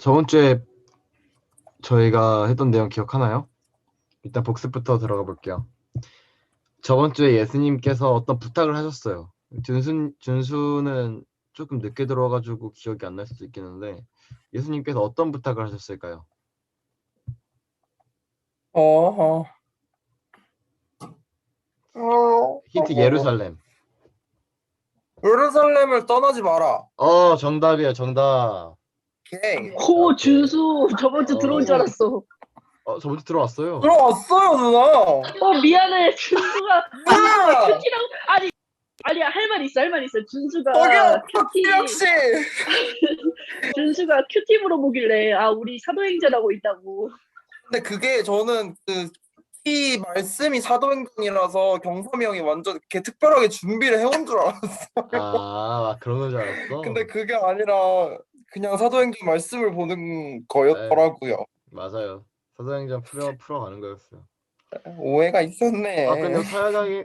저번 주에 저희가 했던 내용 기억하나요? 일단 복습부터 들어가 볼게요. 저번 주에 예수님께서 어떤 부탁을 하셨어요. 준수는 조금 늦게 들어와가지고 기억이 안 날 수도 있겠는데 예수님께서 어떤 부탁을 하셨을까요? 어, 힌트 예루살렘. 예루살렘을 떠나지 마라. 정답이에요. 정답. 오케이. 호 오케이. 준수 저번 주 들어온 줄 알았어. 저번 주 들어왔어요. 들어왔어요, 누나. 미안해 준수가 누나! 큐티라고 아니야 할 말 있어 준수가 저기요, 큐티 역시. 준수가 큐티 물어보길래 우리 사도행전하고 있다고. 근데 그게 저는 이 말씀이 사도행전이라서 경범이 형이 완전 이렇게 특별하게 준비를 해온 줄 알았어. 막 그런 건 줄 알았어. 근데 그게 아니라 그냥 사도행전 말씀을 보는 네, 거였더라고요. 맞아요. 사도행전 풀어가는 거였어요. 오해가 있었네. 근데 사회당이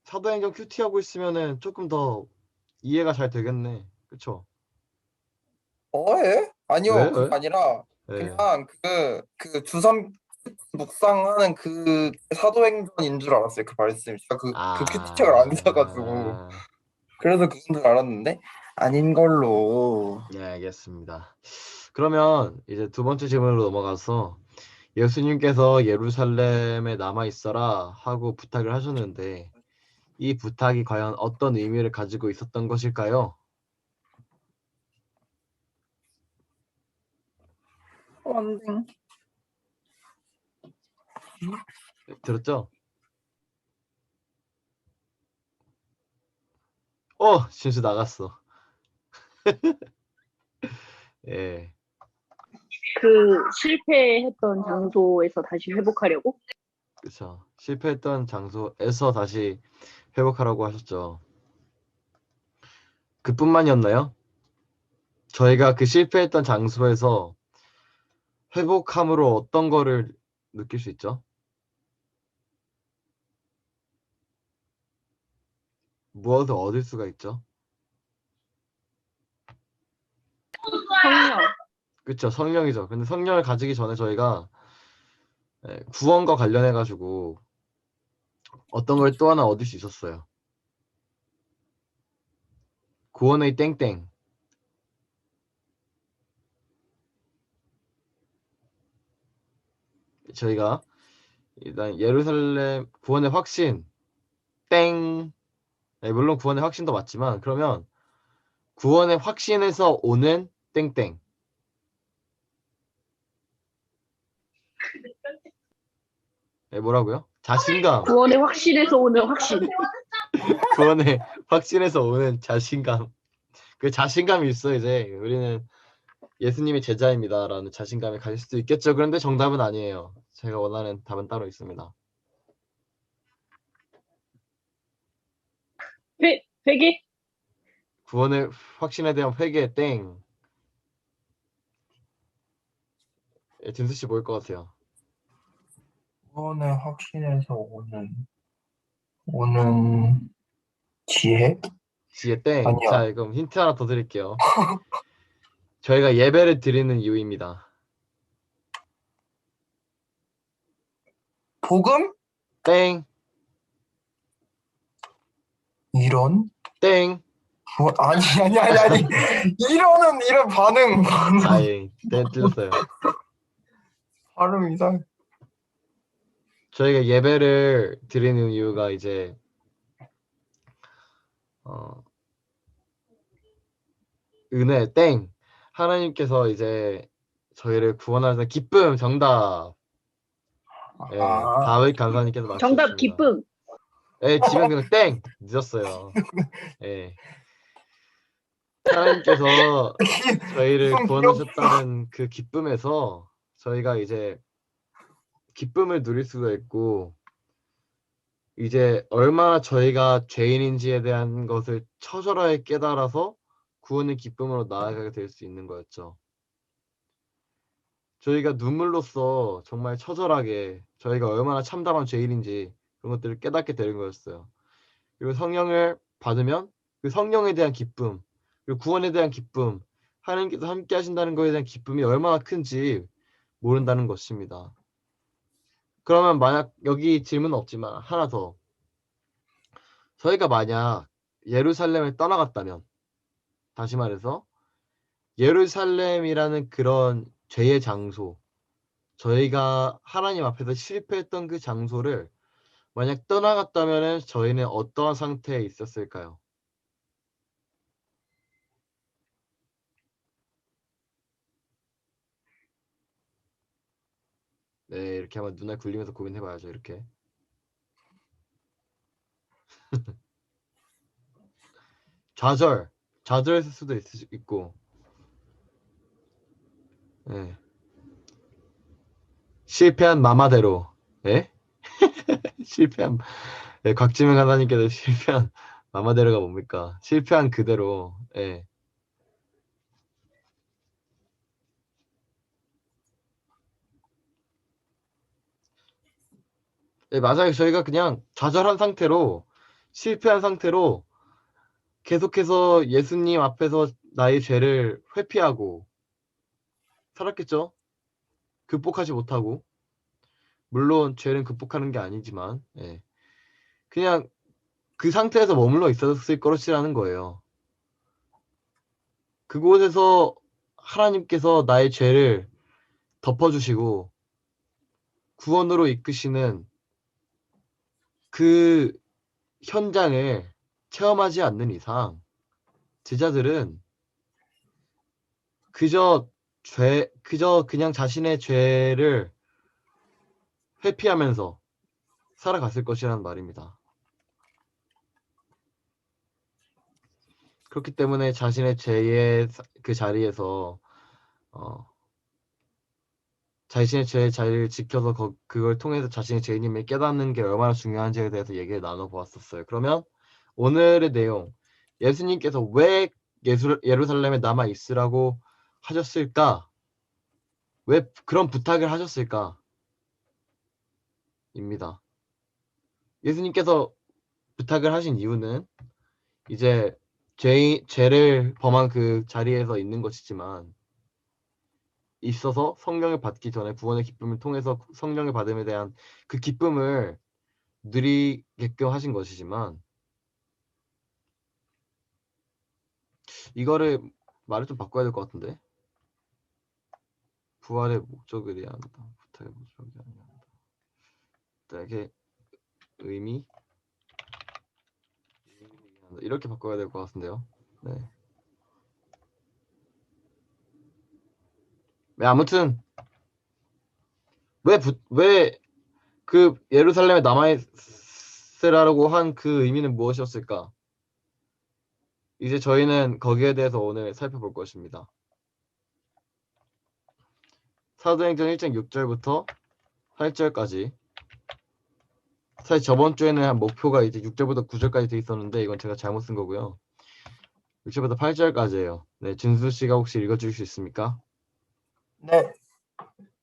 사도행전 큐티 하고 있으면은 조금 더 이해가 잘 되겠네. 그쵸? 예? 아니요, 왜? 그게 왜? 아니라 네. 그냥 그 주삼 묵상하는 그 사도행전인 줄 알았어요. 그 말씀. 제가 그 큐티책을 안 사가지고. 그래서 그건 줄 알았는데 아닌 걸로. 네, 알겠습니다. 그러면 이제 두 번째 질문으로 넘어가서 예수님께서 예루살렘에 남아 있어라 하고 부탁을 하셨는데 이 부탁이 과연 어떤 의미를 가지고 있었던 것일까요? 완전. 들었죠? 진수 나갔어. 예. 그 실패했던 장소에서 다시 회복하려고? 그쵸. 실패했던 장소에서 다시 회복하라고 하셨죠. 그뿐만이었나요? 저희가 그 실패했던 장소에서 회복함으로 어떤 거를 느낄 수 있죠? 무엇을 얻을 수가 있죠? 성령. 그쵸. 성령이죠. 근데 성령을 가지기 전에 저희가 구원과 관련해가지고 어떤 걸 또 하나 얻을 수 있었어요. 구원의 땡땡. 저희가 일단 예루살렘 구원의 확신 땡. 물론 구원의 확신도 맞지만 그러면 구원의 확신에서 오는 땡땡. 뭐라고요? 자신감. 구원의 확신에서 오는 확신. 구원의 확신에서 오는 자신감. 그 자신감이 있어 이제 우리는 예수님의 제자입니다라는 자신감을 가질 수도 있겠죠. 그런데 정답은 아니에요. 제가 원하는 답은 따로 있습니다. 회개? 구원의 확신에 대한 회개 땡. 진수 씨 뭐일 것 같아요? 구원의 확신에서 오는 지혜? 지혜 땡. 아니야. 자, 그럼 힌트 하나 더 드릴게요. 저희가 예배를 드리는 이유입니다. 복음? 땡. 이런? 땡. 아니. 이런 반응. 땡 틀렸어요. 발음 이상. 저희가 예배를 드리는 이유가 이제 은혜 땡. 하나님께서 이제 저희를 구원하셔서 기쁨 정답. 다윗 강사님께서 맞추셨습니다. 정답 기쁨. 지명 그냥 땡 늦었어요. 하나님께서 저희를 구원하셨다는 그 기쁨에서 저희가 이제 기쁨을 누릴 수가 있고 이제 얼마나 저희가 죄인인지에 대한 것을 처절하게 깨달아서 구원의 기쁨으로 나아가게 될 수 있는 거였죠. 저희가 눈물로써 정말 처절하게 저희가 얼마나 참담한 죄인인지 그런 것들을 깨닫게 되는 거였어요. 그리고 성령을 받으면 그 성령에 대한 기쁨, 그리고 구원에 대한 기쁨, 하나님께서 함께 하신다는 것에 대한 기쁨이 얼마나 큰지 모른다는 것입니다. 그러면 만약 여기 질문은 없지만 하나 더. 저희가 만약 예루살렘을 떠나갔다면, 다시 말해서 예루살렘이라는 그런 죄의 장소, 저희가 하나님 앞에서 실패했던 그 장소를 만약 떠나갔다면 저희는 어떠한 상태에 있었을까요? 네, 이렇게 한번 눈알 굴리면서 고민해봐야죠. 이렇게. 좌절했을 수도 있고, 예. 실패한 마마대로, 예? 실패한, 예, 곽지명 하나님께서 실패한 마마대로가 뭡니까? 실패한 그대로, 예. 예, 맞아요. 저희가 그냥 좌절한 상태로, 실패한 상태로 계속해서 예수님 앞에서 나의 죄를 회피하고 살았겠죠? 극복하지 못하고. 물론 죄는 극복하는 게 아니지만, 예. 그냥 그 상태에서 머물러 있었을 것이라는 거예요. 그곳에서 하나님께서 나의 죄를 덮어주시고 구원으로 이끄시는 그 현장을 체험하지 않는 이상 제자들은 그저 그냥 자신의 죄를 회피하면서 살아갔을 것이라는 말입니다. 그렇기 때문에 자신의 죄의 그 자리에서 자신의 죄의 자리를 지켜서 그걸 통해서 자신의 죄인임을 깨닫는 게 얼마나 중요한지에 대해서 얘기를 나눠보았었어요. 그러면 오늘의 내용, 예수님께서 왜 예루살렘에 남아 있으라고 하셨을까? 왜 그런 부탁을 하셨을까? 입니다. 예수님께서 부탁을 하신 이유는 이제 죄를 범한 그 자리에서 있는 것이지만 있어서 성령을 받기 전에 구원의 기쁨을 통해서 성령을 받음에 대한 그 기쁨을 누리게끔 하신 것이지만 이거를 말을 좀 바꿔야 될 것 같은데 부활의 목적을 이해한다. 부탁의 목적이 아니한다. 이렇게 의미 이렇게 바꿔야 될 것 같은데요. 네. 네, 아무튼 왜 그 예루살렘에 남아 있으라고 한 그 의미는 무엇이었을까? 이제 저희는 거기에 대해서 오늘 살펴볼 것입니다. 사도행전 1장 6절부터 8절까지. 사실 저번 주에는 한 목표가 이제 6절부터 9절까지 돼 있었는데 이건 제가 잘못 쓴 거고요. 6절부터 8절까지예요. 네, 준수 씨가 혹시 읽어주실 수 있습니까? 네,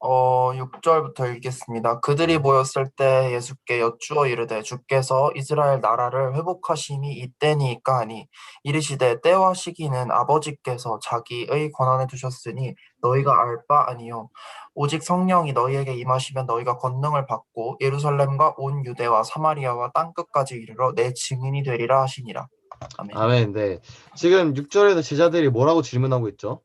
6절부터 읽겠습니다. 그들이 모였을 때 예수께 여쭈어 이르되 주께서 이스라엘 나라를 회복하심이 이때니까 하니 이르시되 때와 시기는 아버지께서 자기의 권한에 두셨으니 너희가 알 바 아니요 오직 성령이 너희에게 임하시면 너희가 권능을 받고 예루살렘과 온 유대와 사마리아와 땅끝까지 이르러 내 증인이 되리라 하시니라. 아멘. 아멘. 네. 지금 6절에서 제자들이 뭐라고 질문하고 있죠?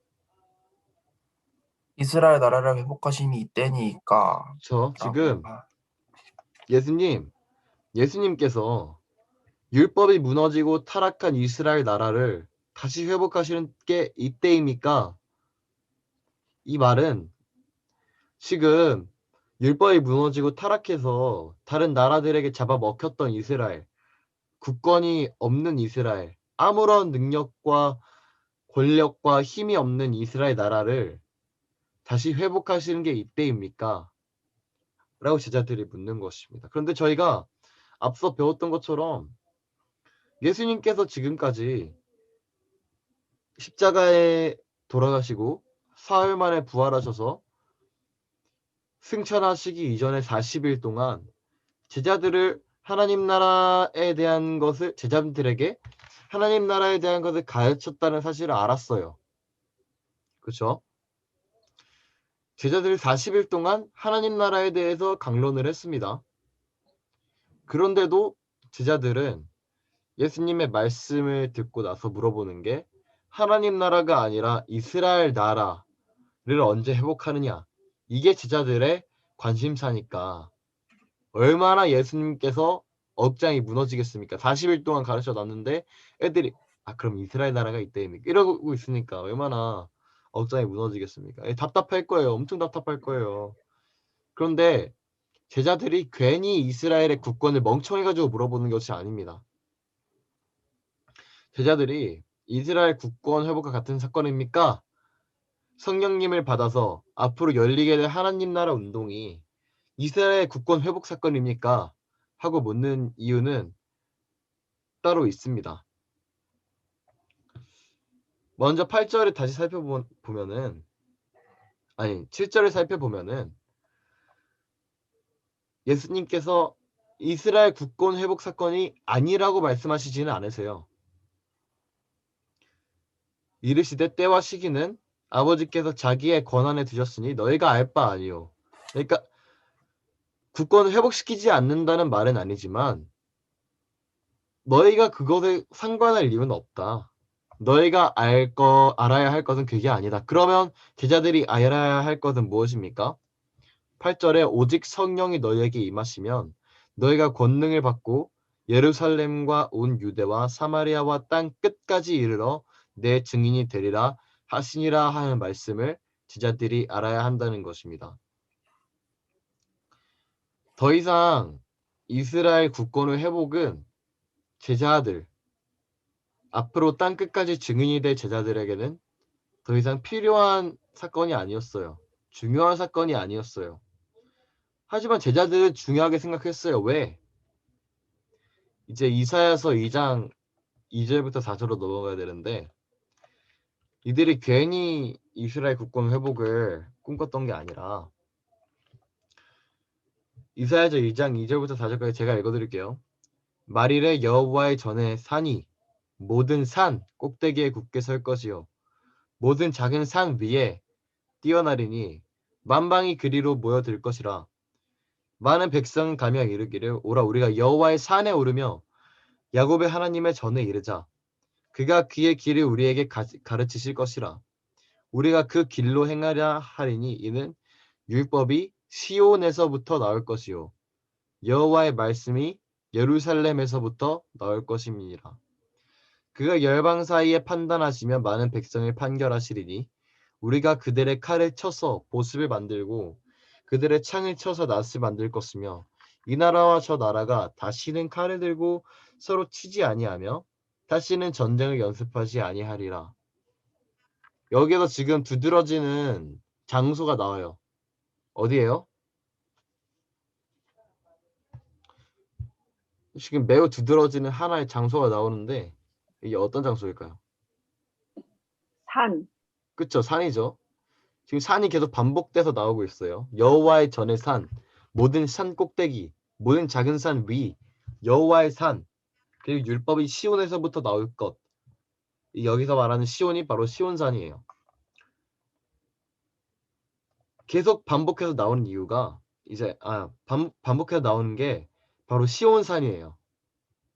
이스라엘 나라를 회복하심이 이때니까. 그렇죠. 지금 예수님께서 율법이 무너지고 타락한 이스라엘 나라를 다시 회복하시는 게 이때입니까? 이 말은 지금 율법이 무너지고 타락해서 다른 나라들에게 잡아먹혔던 이스라엘, 국권이 없는 이스라엘, 아무런 능력과 권력과 힘이 없는 이스라엘 나라를 다시 회복하시는 게 이때입니까? 라고 제자들이 묻는 것입니다. 그런데 저희가 앞서 배웠던 것처럼 예수님께서 지금까지 십자가에 돌아가시고 사흘 만에 부활하셔서 승천하시기 이전에 40일 동안 제자들을 하나님 나라에 대한 것을 제자들에게 하나님 나라에 대한 것을 가르쳤다는 사실을 알았어요. 그렇죠? 제자들이 40일 동안 하나님 나라에 대해서 강론을 했습니다. 그런데도 제자들은 예수님의 말씀을 듣고 나서 물어보는 게 하나님 나라가 아니라 이스라엘 나라를 언제 회복하느냐. 이게 제자들의 관심사니까 얼마나 예수님께서 억장이 무너지겠습니까? 40일 동안 가르쳐 놨는데 애들이 그럼 이스라엘 나라가 있대 이러고 있으니까 얼마나 억장이 무너지겠습니까? 답답할 거예요. 엄청 답답할 거예요. 그런데 제자들이 괜히 이스라엘의 국권을 멍청해가지고 물어보는 것이 아닙니다. 제자들이 이스라엘 국권 회복과 같은 사건입니까? 성령님을 받아서 앞으로 열리게 될 하나님 나라 운동이 이스라엘 국권 회복 사건입니까? 하고 묻는 이유는 따로 있습니다. 먼저 8절을 다시 살펴보면은 7절을 살펴보면은 예수님께서 이스라엘 국권 회복 사건이 아니라고 말씀하시지는 않으세요. 이르시되 때와 시기는 아버지께서 자기의 권한에 두셨으니 너희가 알 바 아니요. 그러니까 국권을 회복시키지 않는다는 말은 아니지만 너희가 그것에 상관할 이유는 없다. 너희가 알아야 할 것은 그게 아니다. 그러면 제자들이 알아야 할 것은 무엇입니까? 8절에 오직 성령이 너희에게 임하시면 너희가 권능을 받고 예루살렘과 온 유대와 사마리아와 땅 끝까지 이르러 내 증인이 되리라 하시니라 하는 말씀을 제자들이 알아야 한다는 것입니다. 더 이상 이스라엘 국권의 회복은 제자들, 앞으로 땅 끝까지 증인이 될 제자들에게는 더 이상 필요한 사건이 아니었어요. 중요한 사건이 아니었어요. 하지만 제자들은 중요하게 생각했어요. 왜? 이제 이사야서 2장 2절부터 4절로 넘어가야 되는데 이들이 괜히 이스라엘 국권 회복을 꿈꿨던 게 아니라 이사야서 2장 2절부터 4절까지 제가 읽어드릴게요. 말일에 여호와의 전에 산이 모든 산 꼭대기에 굳게 설 것이요 모든 작은 산 위에 뛰어나리니 만방이 그리로 모여들 것이라. 많은 백성 가며 이르기를 오라 우리가 여호와의 산에 오르며 야곱의 하나님의 전에 이르자. 그가 그의 길을 우리에게 가르치실 것이라. 우리가 그 길로 행하려 하리니 이는 율법이 시온에서부터 나올 것이요 여호와의 말씀이 예루살렘에서부터 나올 것임이니라. 그가 열방 사이에 판단하시며 많은 백성을 판결하시리니 우리가 그들의 칼을 쳐서 보습을 만들고 그들의 창을 쳐서 낫을 만들 것이며 이 나라와 저 나라가 다시는 칼을 들고 서로 치지 아니하며 다시는 전쟁을 연습하지 아니하리라. 여기에서 지금 두드러지는 장소가 나와요. 어디예요? 지금 매우 두드러지는 하나의 장소가 나오는데 이게 어떤 장소일까요? 산. 그쵸, 산이죠. 지금 산이 계속 반복돼서 나오고 있어요. 여호와의 전의 산, 모든 산 꼭대기, 모든 작은 산 위, 여호와의 산, 그리고 율법이 시온에서부터 나올 것. 여기서 말하는 시온이 바로 시온산이에요. 계속 반복해서 나오는 이유가 이제 반복해서 나오는 게 바로 시온산이에요.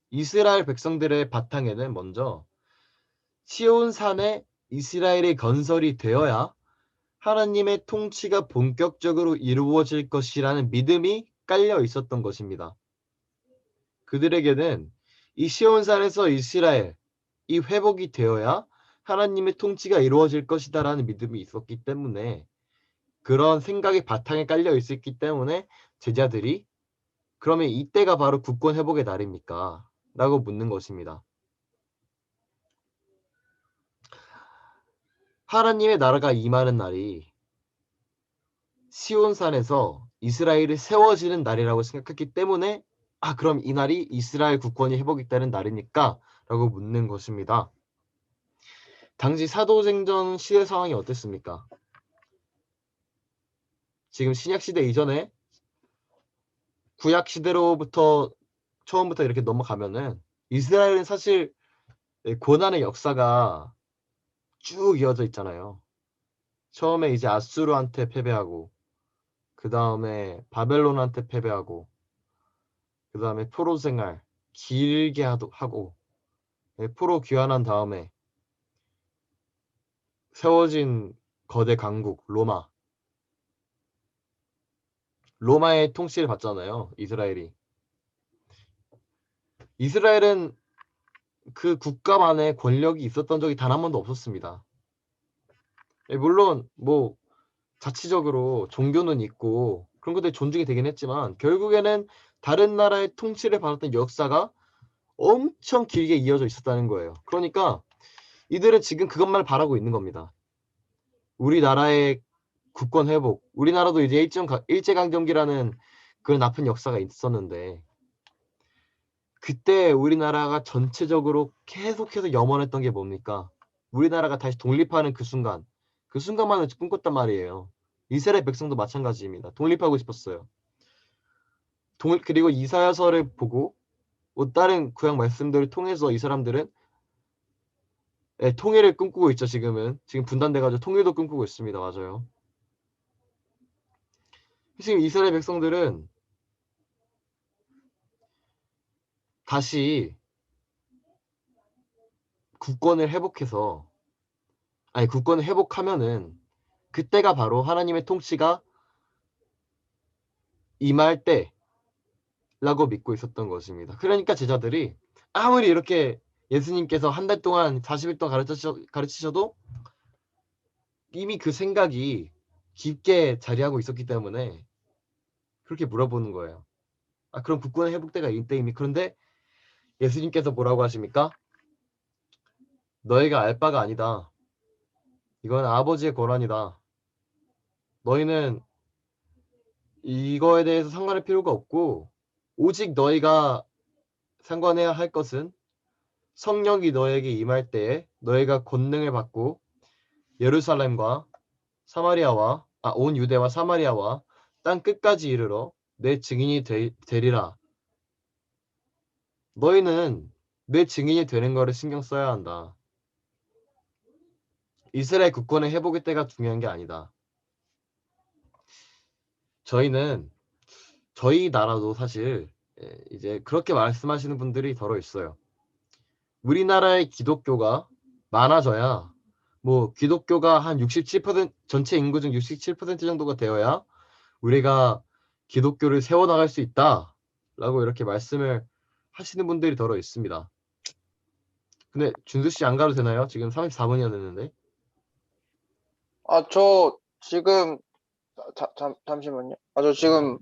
이스라엘 백성들의 바탕에는 먼저 시온산에 이스라엘의 건설이 되어야 하나님의 통치가 본격적으로 이루어질 것이라는 믿음이 깔려 있었던 것입니다. 그들에게는 이 시온산에서 이스라엘이 회복이 되어야 하나님의 통치가 이루어질 것이다라는 믿음이 있었기 때문에 그런 생각이 바탕에 깔려 있었기 때문에 제자들이 그러면 이때가 바로 국권 회복의 날입니까? 라고 묻는 것입니다. 하나님의 나라가 임하는 날이 시온산에서 이스라엘이 세워지는 날이라고 생각했기 때문에 그럼 이 날이 이스라엘 국권이 회복되는 날입니까? 라고 묻는 것입니다. 당시 사도행전 시대 상황이 어땠습니까? 지금 신약시대 이전에 구약시대로부터 처음부터 이렇게 넘어가면은 이스라엘은 사실 고난의 역사가 쭉 이어져 있잖아요. 처음에 이제 아수르한테 패배하고, 그 다음에 바벨론한테 패배하고, 그 다음에 포로 생활 길게 하고, 포로 귀환한 다음에 세워진 거대 강국 로마의 통치를 받잖아요. 이스라엘은 그 국가만의 권력이 있었던 적이 단 한 번도 없었습니다. 물론 뭐 자치적으로 종교는 있고 그런 것들이 존중이 되긴 했지만 결국에는 다른 나라의 통치를 받았던 역사가 엄청 길게 이어져 있었다는 거예요. 그러니까 이들은 지금 그것만 바라고 있는 겁니다. 우리나라의 국권 회복. 우리나라도 이제 일제강점기라는 그런 나쁜 역사가 있었는데 그때 우리나라가 전체적으로 계속해서 염원했던 게 뭡니까? 우리나라가 다시 독립하는 그 순간만을 꿈꿨단 말이에요. 이스라엘 백성도 마찬가지입니다. 독립하고 싶었어요. 그리고 이사야서를 보고 뭐 다른 구약 말씀들을 통해서 이 사람들은 통일을 꿈꾸고 있죠. 지금 분단돼가지고 통일도 꿈꾸고 있습니다. 맞아요. 지금 이스라엘 백성들은 다시 국권을 회복하면은 그때가 바로 하나님의 통치가 임할 때라고 믿고 있었던 것입니다. 그러니까 제자들이 아무리 이렇게 예수님께서 한 달 동안 40일 동안 가르치셔도 이미 그 생각이 깊게 자리하고 있었기 때문에 그렇게 물어보는 거예요. 그럼 국권의 회복 때가 이때 이미. 그런데 예수님께서 뭐라고 하십니까? 너희가 알 바가 아니다. 이건 아버지의 권한이다. 너희는 이거에 대해서 상관할 필요가 없고 오직 너희가 상관해야 할 것은 성령이 너에게 임할 때에 너희가 권능을 받고 예루살렘과 온 유대와 사마리아와 땅 끝까지 이르러 내 증인이 되리라. 너희는 내 증인이 되는 거를 신경 써야 한다. 이스라엘 국권의 회복의 때가 중요한 게 아니다. 저희 나라도 사실 이제 그렇게 말씀하시는 분들이 더러 있어요. 우리나라의 기독교가 많아져야 뭐 기독교가 한 67% 전체 인구 중 67% 정도가 되어야 우리가 기독교를 세워나갈 수 있다라고 이렇게 말씀을 하시는 분들이 더러 있습니다. 근데 준수 씨 안 가도 되나요? 지금 34분이나 됐는데. 저 지금 잠시만요. 저 지금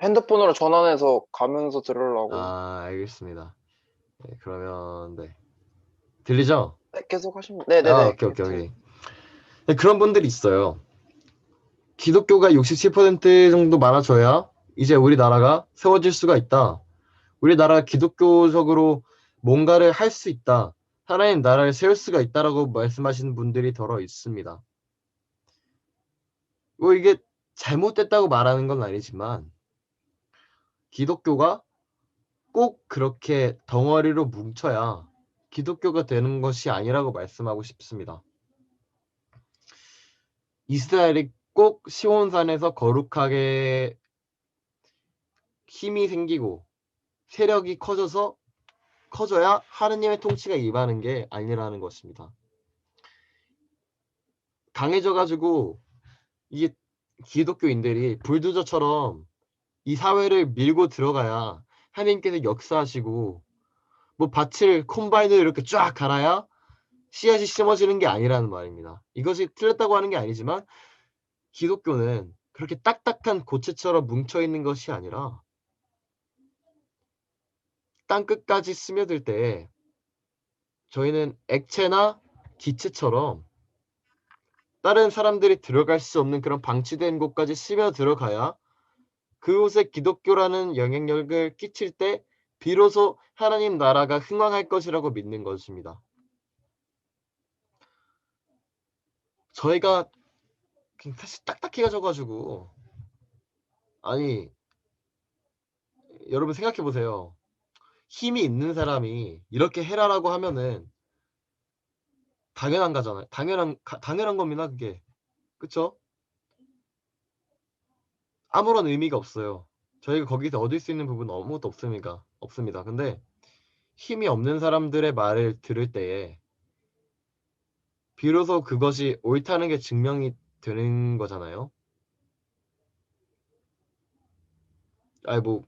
핸드폰으로 전화해서 가면서 들으려고. 알겠습니다. 그러면 네. 들리죠? 네, 계속 하시면. 네네네. 오케이. 네, 그런 분들이 있어요. 기독교가 67% 정도 많아져야 이제 우리나라가 세워질 수가 있다. 우리나라가 기독교적으로 뭔가를 할 수 있다. 하나님 나라를 세울 수가 있다라고 말씀하시는 분들이 더러 있습니다. 뭐 이게 잘못됐다고 말하는 건 아니지만 기독교가 꼭 그렇게 덩어리로 뭉쳐야 기독교가 되는 것이 아니라고 말씀하고 싶습니다. 이스라엘이 꼭 시온산에서 거룩하게 힘이 생기고 세력이 커져야 하느님의 통치가 임하는 게 아니라는 것입니다. 강해져가지고 이게 기독교인들이 불도저처럼 이 사회를 밀고 들어가야 하나님께서 역사하시고 뭐 콤바인을 이렇게 쫙 갈아야 씨앗이 심어지는 게 아니라는 말입니다. 이것이 틀렸다고 하는 게 아니지만 기독교는 그렇게 딱딱한 고체처럼 뭉쳐있는 것이 아니라 땅 끝까지 스며들 때 저희는 액체나 기체처럼 다른 사람들이 들어갈 수 없는 그런 방치된 곳까지 스며 들어가야 그곳에 기독교라는 영향력을 끼칠 때 비로소 하나님 나라가 흥왕할 것이라고 믿는 것입니다. 저희가 사실 딱딱해져가지고 아니 여러분 생각해 보세요. 힘이 있는 사람이 이렇게 해라라고 하면은 당연한 거잖아요. 당연한 겁니다, 그게. 그쵸? 아무런 의미가 없어요. 저희가 거기서 얻을 수 있는 부분은 아무것도 없습니다. 근데 힘이 없는 사람들의 말을 들을 때에 비로소 그것이 옳다는 게 증명이 되는 거잖아요. 아니 뭐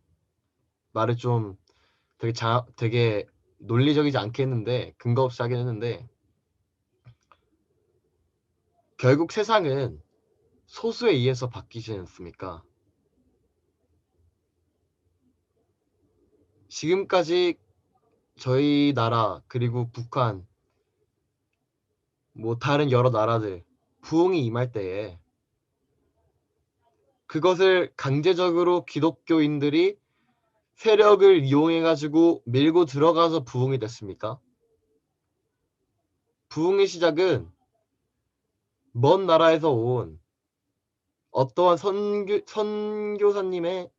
말을 좀 되게 논리적이지 않게 했는데 근거 없이 하긴 했는데 결국 세상은 소수에 의해서 바뀌지 않습니까? 지금까지 저희 나라 그리고 북한 뭐 다른 여러 나라들 부흥이 임할 때에 그것을 강제적으로 기독교인들이 세력을 이용해가지고 밀고 들어가서 부흥이 됐습니까? 부흥의 시작은 먼 나라에서 온 어떠한 선교사님의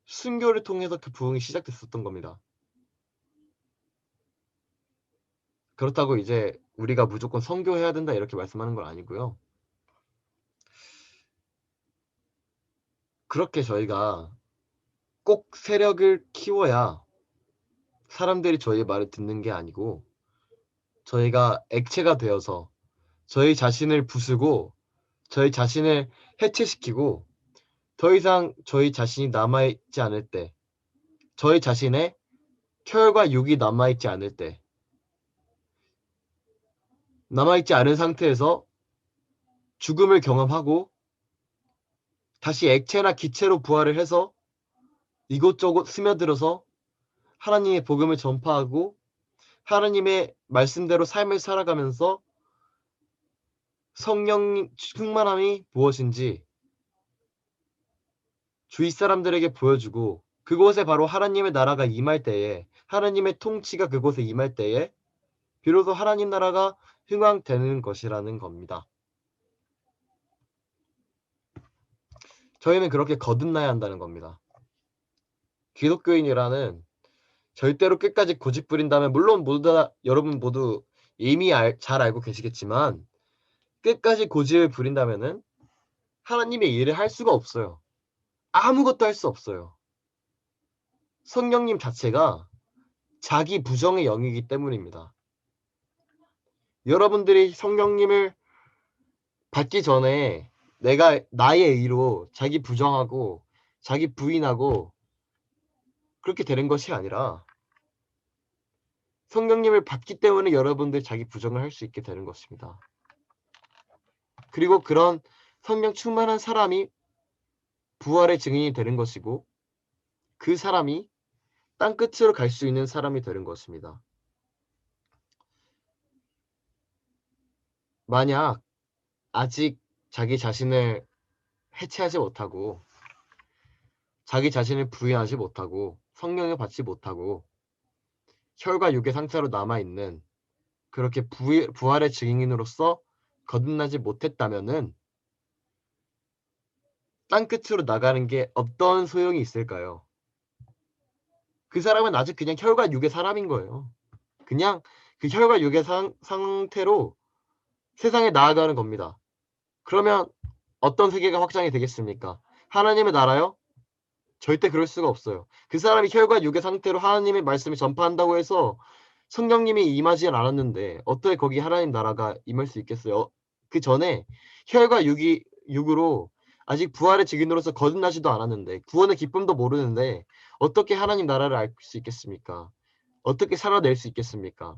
순교를 통해서 그 부흥이 시작됐었던 겁니다. 그렇다고 이제 우리가 무조건 선교해야 된다 이렇게 말씀하는 건 아니고요. 그렇게 저희가 꼭 세력을 키워야 사람들이 저희의 말을 듣는 게 아니고 저희가 액체가 되어서 저희 자신을 부수고 저희 자신을 해체시키고 더 이상 저희 자신이 남아있지 않을 때 저희 자신의 혈과 육이 남아있지 않을 때 남아있지 않은 상태에서 죽음을 경험하고 다시 액체나 기체로 부활을 해서 이곳저곳 스며들어서 하나님의 복음을 전파하고 하나님의 말씀대로 삶을 살아가면서 성령 충만함이 무엇인지 주위 사람들에게 보여주고 그곳에 바로 하나님의 나라가 임할 때에 하나님의 통치가 그곳에 임할 때에 비로소 하나님 나라가 흥왕되는 것이라는 겁니다. 저희는 그렇게 거듭나야 한다는 겁니다. 기독교인이라는 절대로 끝까지 고집 부린다면 물론 여러분 모두 이미 잘 알고 계시겠지만 끝까지 고집을 부린다면은 하나님의 일을 할 수가 없어요. 아무것도 할 수 없어요. 성령님 자체가 자기 부정의 영이기 때문입니다. 여러분들이 성령님을 받기 전에 내가 나의 의로 자기 부정하고 자기 부인하고 그렇게 되는 것이 아니라 성령님을 받기 때문에 여러분들 자기 부정을 할 수 있게 되는 것입니다. 그리고 그런 성령 충만한 사람이 부활의 증인이 되는 것이고 그 사람이 땅끝으로 갈 수 있는 사람이 되는 것입니다. 만약 아직 자기 자신을 해체하지 못하고 자기 자신을 부인하지 못하고 성령을 받지 못하고 혈과 육의 상태로 남아있는 그렇게 부활의 증인으로서 거듭나지 못했다면은 땅끝으로 나가는 게 어떤 소용이 있을까요? 그 사람은 아직 그냥 혈과 육의 사람인 거예요. 그냥 그 혈과 육의 상태로 세상에 나아가는 겁니다. 그러면 어떤 세계가 확장이 되겠습니까? 하나님의 나라요? 절대 그럴 수가 없어요. 그 사람이 혈과 육의 상태로 하나님의 말씀을 전파한다고 해서 성령님이 임하지 않았는데 어떻게 거기 하나님 나라가 임할 수 있겠어요? 그 전에 혈과 육으로 아직 부활의 증인으로서 거듭나지도 않았는데 구원의 기쁨도 모르는데 어떻게 하나님 나라를 알 수 있겠습니까? 어떻게 살아낼 수 있겠습니까?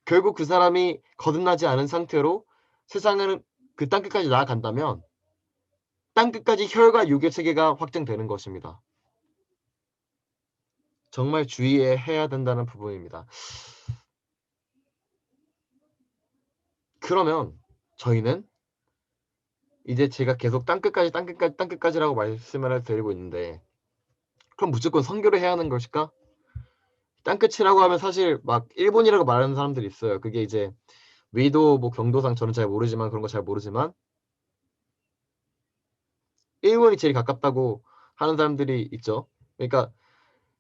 결국 그 사람이 거듭나지 않은 상태로 세상은 그 땅끝까지 나아간다면 땅끝까지 혈과 육의 세계가 확장되는 것입니다. 정말 주의해야 된다는 부분입니다. 그러면 저희는 이제 제가 계속 땅끝까지라고 말씀을 드리고 있는데 그럼 무조건 선교를 해야 하는 것일까? 땅끝이라고 하면 사실 막 일본이라고 말하는 사람들이 있어요. 그게 이제 위도 뭐 경도상 저는 잘 모르지만 그런 거 잘 모르지만 일본이 제일 가깝다고 하는 사람들이 있죠. 그러니까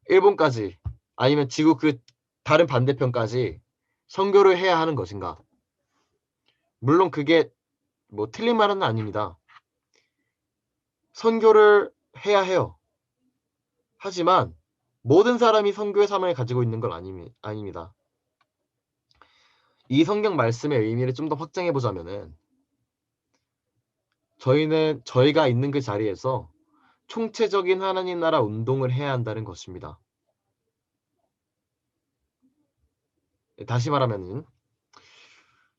일본까지 아니면 지구 그 다른 반대편까지 선교를 해야 하는 것인가? 물론 그게 뭐 틀린 말은 아닙니다. 선교를 해야 해요. 하지만 모든 사람이 선교의 삶을 가지고 있는 건 아닙니다. 이 성경 말씀의 의미를 좀 더 확장해 보자면은 저희가 있는 그 자리에서 총체적인 하나님 나라 운동을 해야 한다는 것입니다. 다시 말하면은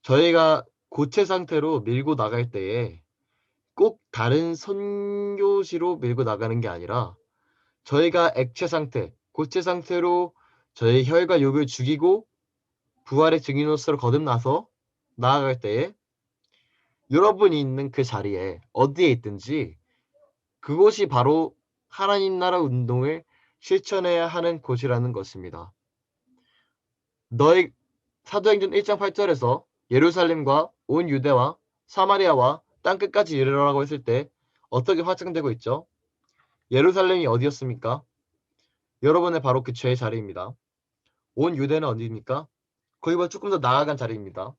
저희가 고체 상태로 밀고 나갈 때에 꼭 다른 선교시로 밀고 나가는 게 아니라 저희가 액체 상태, 고체 상태로 저희 혈과 육을 죽이고 부활의 증인으로서 거듭나서 나아갈 때에 여러분이 있는 그 자리에 어디에 있든지 그곳이 바로 하나님 나라 운동을 실천해야 하는 곳이라는 것입니다. 너희 사도행전 1장 8절에서 예루살렘과 온 유대와 사마리아와 땅끝까지 이르라고 했을 때 어떻게 확장되고 있죠? 예루살렘이 어디였습니까? 여러분의 바로 그 죄의 자리입니다. 온 유대는 어디입니까? 거기보다 조금 더 나아간 자리입니다.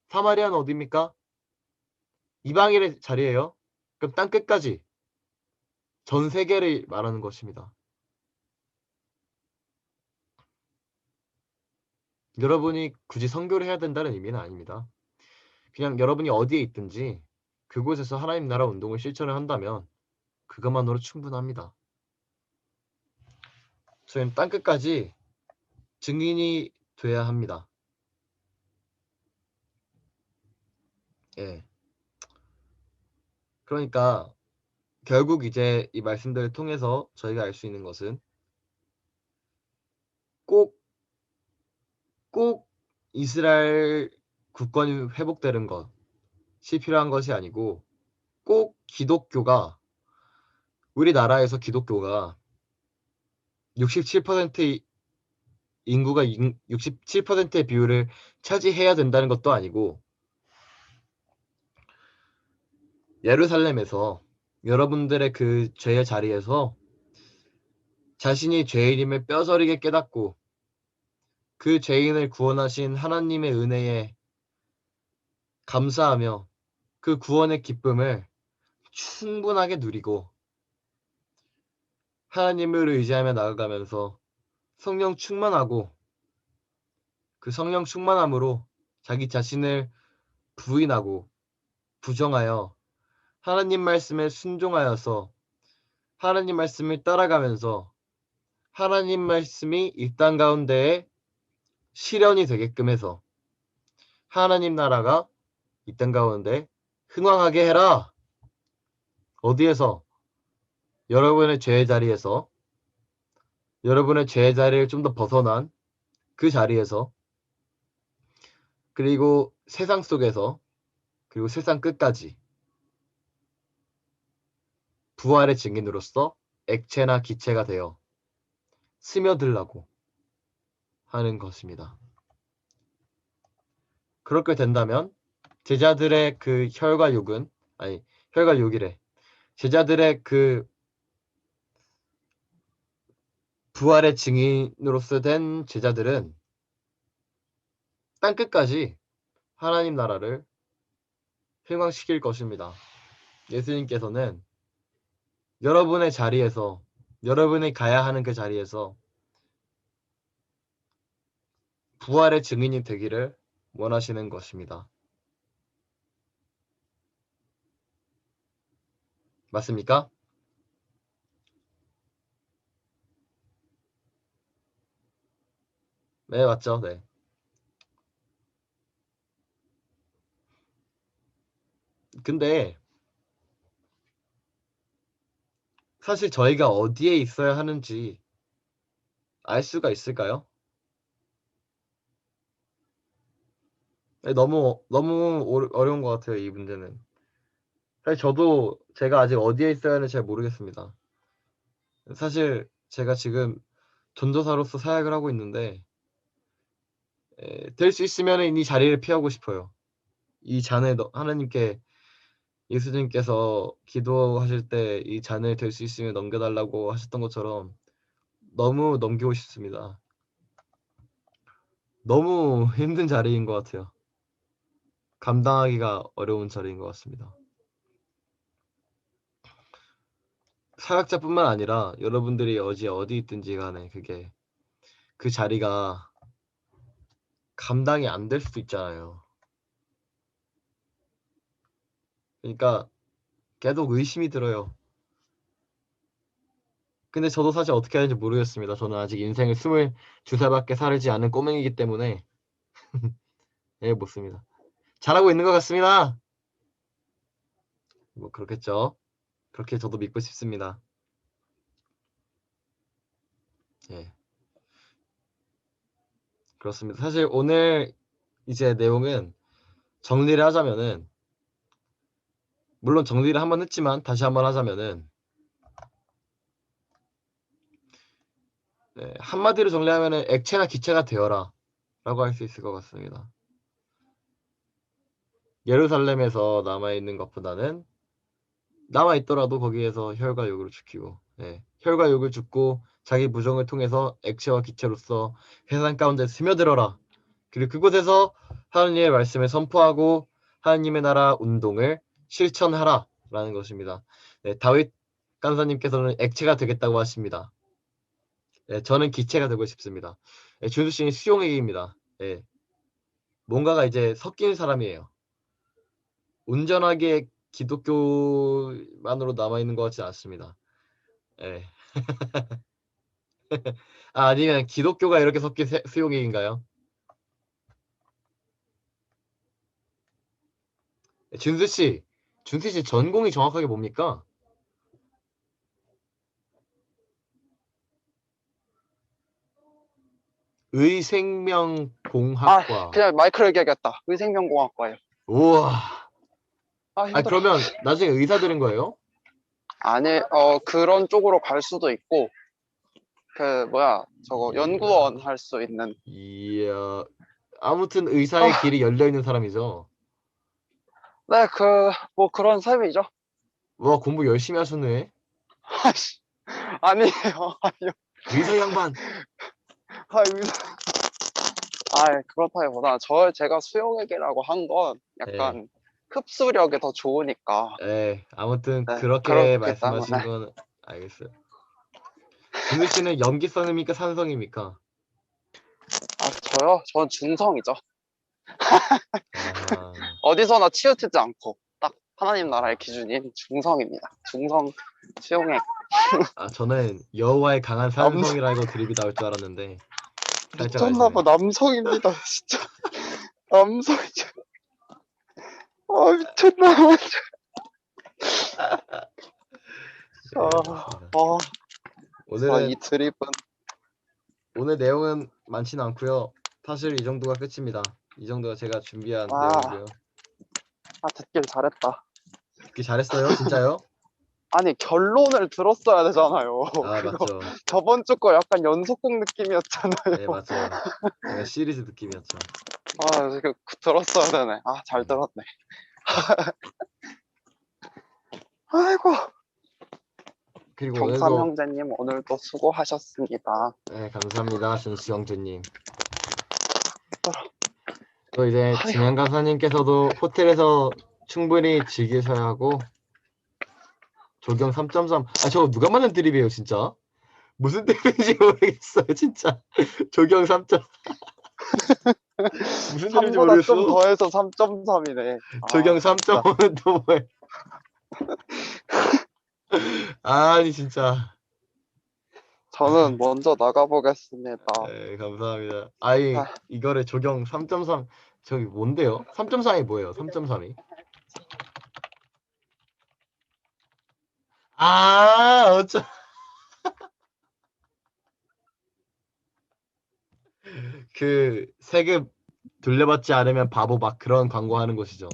사마리아는 어디입니까? 이방인의 자리예요. 그럼 땅끝까지 전 세계를 말하는 것입니다. 여러분이 굳이 선교를 해야 된다는 의미는 아닙니다. 그냥 여러분이 어디에 있든지 그곳에서 하나님 나라 운동을 실천을 한다면 그것만으로 충분합니다. 저희는 땅끝까지 증인이 돼야 합니다. 예. 그러니까 결국 이제 이 말씀들을 통해서 저희가 알 수 있는 것은 꼭 이스라엘 국권이 회복되는 것이 필요한 것이 아니고 꼭 우리나라에서 기독교가 67% 인구가 67%의 비율을 차지해야 된다는 것도 아니고 예루살렘에서 여러분들의 그 죄의 자리에서 자신이 죄인임을 뼈저리게 깨닫고 그 죄인을 구원하신 하나님의 은혜에 감사하며 그 구원의 기쁨을 충분하게 누리고 하나님을 의지하며 나아가면서 성령 충만하고 그 성령 충만함으로 자기 자신을 부인하고 부정하여 하나님 말씀에 순종하여서 하나님 말씀을 따라가면서 하나님 말씀이 이 땅 가운데에 실현이 되게끔 해서 하나님 나라가 이 땅 가운데 흥왕하게 해라. 어디에서? 여러분의 죄의 자리에서 여러분의 죄의 자리를 좀 더 벗어난 그 자리에서 그리고 세상 속에서 그리고 세상 끝까지 부활의 증인으로서 액체나 기체가 되어 스며들라고 하는 것입니다. 그렇게 된다면 제자들의 그 혈과 육이래. 제자들의 그 부활의 증인으로서 된 제자들은 땅끝까지 하나님 나라를 흥왕시킬 것입니다. 예수님께서는 여러분의 자리에서 여러분이 가야 하는 그 자리에서 부활의 증인이 되기를 원하시는 것입니다. 맞습니까? 네, 맞죠. 네. 근데 사실 저희가 어디에 있어야 하는지 알 수가 있을까요? 네, 너무 어려운 것 같아요, 이 문제는. 사실 저도 제가 아직 어디에 있어야 하는지 잘 모르겠습니다. 사실 제가 지금 전도사로서 사역을 하고 있는데 될 수 있으면 이 자리를 피하고 싶어요. 이 잔을 하나님께 예수님께서 기도하실 때 이 잔을 될 수 있으면 넘겨달라고 하셨던 것처럼 너무 넘기고 싶습니다. 너무 힘든 자리인 것 같아요. 감당하기가 어려운 자리인 것 같습니다. 사역자뿐만 아니라 여러분들이 어디 있든지 간에 그 자리가 감당이 안 될 수도 있잖아요. 그러니까 계속 의심이 들어요. 근데 저도 사실 어떻게 해야 하는지 모르겠습니다. 저는 아직 인생을 22살밖에 살지 않은 꼬맹이기 때문에 예, 못 씁니다. 잘하고 있는 것 같습니다. 뭐 그렇겠죠. 그렇게 저도 믿고 싶습니다. 예, 그렇습니다. 사실 오늘 이제 내용은 정리를 하자면은, 물론 정리를 한번 했지만 다시 한번 하자면은, 네, 한마디로 정리하면은 액체나 기체가 되어라 라고 할 수 있을 것 같습니다. 예루살렘에서 남아있는 것보다는 남아있더라도 거기에서 혈과 육으로 죽이고, 예, 혈과 육을 죽고 자기 부정을 통해서 액체와 기체로서 세상 가운데 스며들어라. 그리고 그곳에서 하나님의 말씀을 선포하고 하나님의 나라 운동을 실천하라 라는 것입니다. 네, 다윗 간사님께서는 액체가 되겠다고 하십니다. 네, 저는 기체가 되고 싶습니다. 네, 준수 씨는 수용액입니다. 네, 뭔가가 이제 섞인 사람이에요. 온전하게 기독교만으로 남아있는 것 같지 않습니다. 네. 아니면 기독교가 이렇게 섞인 수용액인가요? 네, 준수 씨 전공이 정확하게 뭡니까? 아, 의생명공학과. 그냥 마이크로 얘기하겠다. 의생명공학과예요. 우와. 아, 아, 힘들어. 그러면 나중에 의사 되는 거예요? 아니, 그런 쪽으로 갈 수도 있고, 저거, 연구원 할 수 있는. 이야. 아무튼 아, 의사의 길이 열려 있는 사람이죠. 네, 뭐 그런 셈이죠. 와, 공부 열심히 하셨네. 아씨, 아니에요. 아니요. 의사 양반. 아, 그렇다기보다, 제가 수용액이라고 한 건 예. 약간 흡수력이 더 좋으니까. 예. 아무튼 네, 그렇게 그렇기 때문에. 말씀하신 건 알겠어요. 준수 씨는 염기성입니까? 산성입니까? 아, 저요? 전 중성이죠. 아하. 어디서나 치우치지 않고, 딱 하나님 나라의 기준인 중성입니다. 중성 수용액. 아, 저는 여호와의 강한 남성, 산성이라고 드립이 나올 줄 알았는데 살짝 미쳤나봐. 아시네. 남성입니다. 진짜. 남성이죠. 아, 미쳤나봐. 예, 아, 맞습니다. 이 오늘은 드립은. 오늘 내용은 많지는 않고요. 사실 이 정도가 끝입니다. 이 정도가 제가 준비한 아, 내용이고요. 듣길 잘했다. 듣기 잘했어요, 진짜요? 아니, 결론을 들었어야 되잖아요. 아, 그거, 맞죠. 저번 주 거 약간 연속곡 느낌이었잖아요. 네, 맞죠. 약간 시리즈 느낌이었죠. 들었어야 되네. 아, 잘 네. 들었네. 아이고. 그리고 경삼 오늘도 형제님, 오늘도 수고하셨습니다. 네, 감사합니다, 준수 형제님. 또 이제 아이고. 진양 강사님께서도 호텔에서 충분히 즐기셔야 하고 조경 3.3. 아, 저거 누가 만든 드립이에요, 진짜? 무슨 드립인지 모르겠어요, 진짜. 조경 3. 무슨 드립인지 3보다 좀 모르겠어. 더해서 3.3이네. 조경 진짜. 3.5는 또 뭐야? 아니 진짜. 저는 먼저 나가보겠습니다. 네, 감사합니다. 아이 아, 이거를 조경 3.3 저기 뭔데요? 3.3이 뭐예요? 3.3이? 아, 어쩌 그 세금 돌려받지 않으면 바보 막 그런 광고 하는 곳이죠.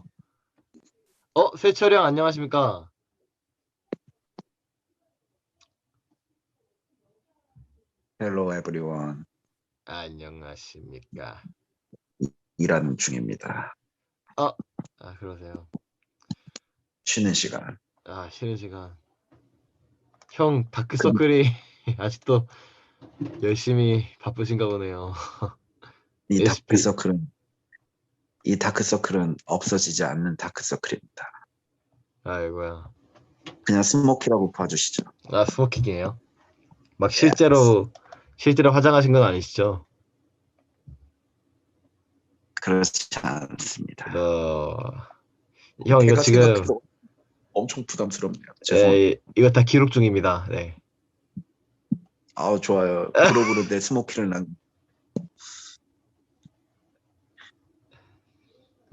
세철이 형 안녕하십니까? Hello everyone. 안녕하십니까? 일하는 중입니다. 그러세요. 쉬는 시간. 쉬는 시간. 형 다크서클이 아직도 열심히 바쁘신가 보네요. 이 SP. 다크서클은 없어지지 않는 다크서클입니다. 아이고야. 그냥 스모키라고 봐주시죠. 아, 스모킹이에요. 막 예. 실제로 화장하신 건 아니시죠? 그렇지 않습니다. 형, 이거 제가 지금, 생각해도 엄청 부담스럽네요. 죄송합니다. 이거 다 기록 중입니다. 네. 아우, 좋아요. 기록으로 내 스모키를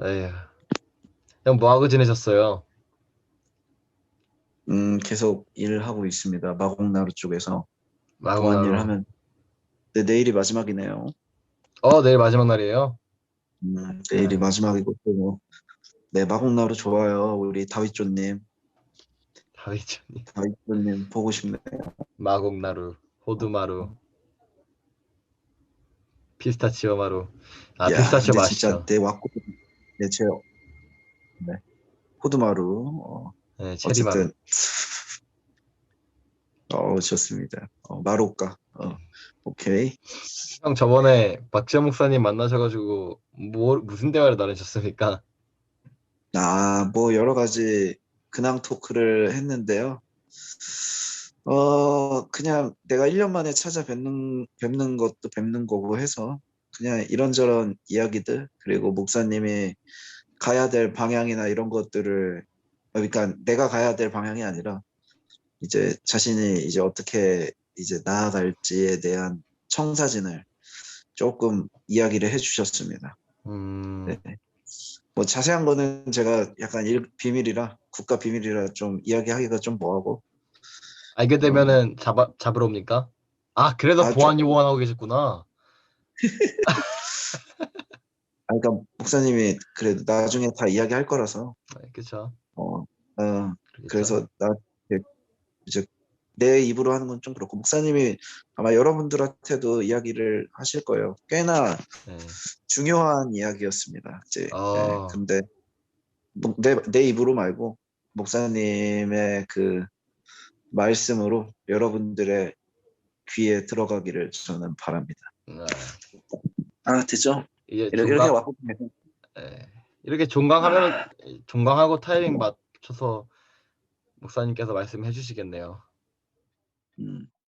에휴. 형, 뭐 하고 지내셨어요? 계속 일을 하고 있습니다. 마곡나루 쪽에서 동안 마구나루. 일을 하면 내일이 마지막이네요. 내일 마지막 날이에요? 내일이 네. 마지막이고 또 네, 마곡나루 좋아요. 우리 다윗조님 다윗조님 보고 싶네요. 마곡나루, 호두마루, 피스타치오 마루. 아, 야, 피스타치오 근데 진짜 맛있죠? 내 왁구 네, 호두마루 네, 체리마루. 어쨌든 좋습니다. 마로까 오케이. 형, 저번에 박지원 목사님 만나셔가지고 무슨 대화를 나누셨습니까? 뭐 여러 가지 근황 토크를 했는데요. 그냥 내가 1년 만에 뵙는 것도 뵙는 거고 해서 그냥 이런저런 이야기들, 그리고 목사님이 가야 될 방향이나 이런 것들을, 그러니까 내가 가야 될 방향이 아니라 이제 자신이 이제 어떻게 이제 나아갈지에 대한 청사진을 조금 이야기를 해주셨습니다. 네. 뭐 자세한 거는 제가 약간 비밀이라, 국가 비밀이라 좀 이야기하기가 좀 뭐하고. 알게 되면은 잡으러 옵니까? 아, 그래서 보안 조금, 요원하고 계셨구나. 그러니까 목사님이 그래도 나중에 다 이야기할 거라서, 네, 그쵸. 어, 그렇겠죠. 그래서 이제 내 입으로 하는 건 좀 그렇고, 목사님이 아마 여러분들한테도 이야기를 하실 거예요. 꽤나 네. 중요한 이야기였습니다. 이제 어, 근데 내 입으로 말고 목사님의 그 말씀으로 여러분들의 귀에 들어가기를 저는 바랍니다. 네. 됐죠? 이제 이렇게 왔고. 이렇게 종강하고 타이밍 맞춰서 목사님께서 말씀해 주시겠네요.